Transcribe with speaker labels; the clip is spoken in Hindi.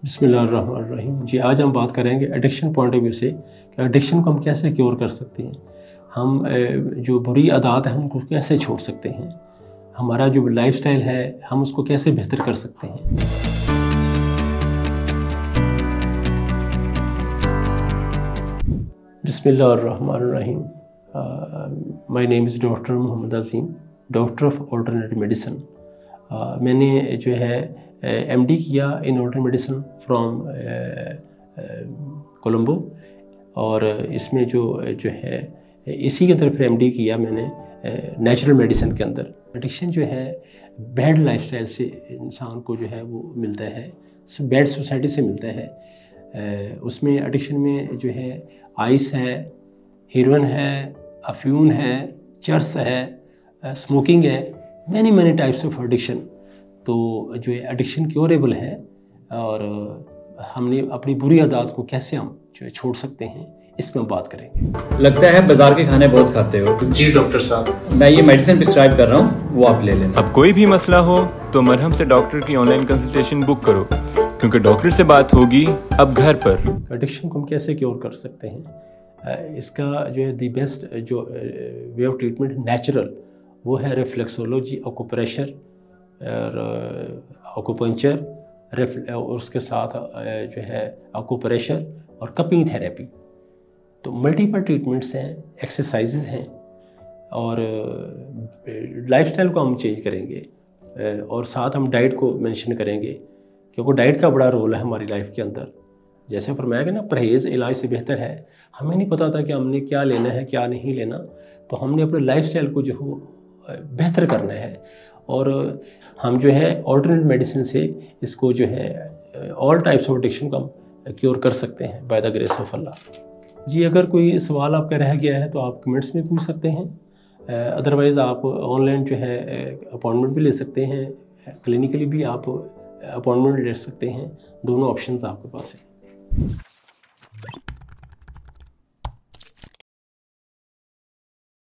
Speaker 1: बिस्मिल्लाहिर्रहमानिर्रहीम। जी, आज हम बात करेंगे एडिक्शन पॉइंट ऑफ व्यू से कि एडिक्शन को हम कैसे क्योर कर सकते हैं। हम जो बुरी आदत है हम उसको कैसे छोड़ सकते हैं। हमारा जो लाइफस्टाइल है हम उसको कैसे बेहतर कर सकते हैं। बिस्मिल्लाहिर्रहमानिर्रहीम। My name is doctor Mohammad Azeem, doctor of alternative medicine. मैंने जो है एमडी किया in alternative medicine from Colombo, और इसमें जो है इसी के तरफ एमडी किया मैंने नेचुरल मेडिसिन के अंदर। एडिक्शन जो है बैड लाइफस्टाइल से इंसान को जो है वो मिलता है, बैड सोसाइटी से मिलता है। उसमें एडिक्शन में जो है आइस है, हेरोइन है, अफ्यून है, चर्स है, स्मोकिंग है, मैनी टाइप्स ऑफ एडिक्शन। तो जो एडिक्शन क्योरेबल है और हमने अपनी बुरी आदत को कैसे हम जो छोड़ सकते हैं इस पर हम बात करेंगे।
Speaker 2: लगता है बाजार के खाने बहुत खाते हो।
Speaker 3: जी डॉक्टर साहब,
Speaker 2: मैं ये मेडिसिन प्रिस्क्राइब कर रहा हूँ, वो आप ले लें।
Speaker 4: अब कोई भी मसला हो तो मरहम से डॉक्टर की ऑनलाइन कंसल्टेशन बुक करो, क्योंकि डॉक्टर से बात होगी अब घर पर।
Speaker 1: एडिक्शन को हम कैसे क्योर कर सकते हैं, इसका जो है दी बेस्ट जो वे ऑफ ट्रीटमेंट नेचुरल वो है रिफ्लेक्सोलॉजी, एक्यूप्रेशर और एक्यूपंक्चर, और उसके साथ जो है एक्यूप्रेशर और कपिंग थेरेपी। तो मल्टीपल ट्रीटमेंट्स हैं, एक्सरसाइजेज हैं, और लाइफस्टाइल को हम चेंज करेंगे और साथ हम डाइट को मेंशन करेंगे, क्योंकि डाइट का बड़ा रोल है हमारी लाइफ के अंदर। जैसे फरमाया गया ना, परहेज़ इलाज से बेहतर है। हमें नहीं पता था कि हमने क्या लेना है क्या नहीं लेना, तो हमने अपने लाइफस्टाइल को जो हो बेहतर करना है। और हम जो है ऑल्टरनेटिव मेडिसिन से इसको जो है ऑल टाइप्स ऑफ एडिक्शन को हम क्योर कर सकते हैं बाय द ग्रेस ऑफ अल्लाह। जी, अगर कोई सवाल आपका रह गया है तो आप कमेंट्स में पूछ सकते हैं, अदरवाइज़ आप ऑनलाइन जो है अपॉइंटमेंट भी ले सकते हैं, क्लिनिकली भी आप अपॉइंटमेंट ले सकते हैं। दोनों ऑप्शंस आपके पास हैं।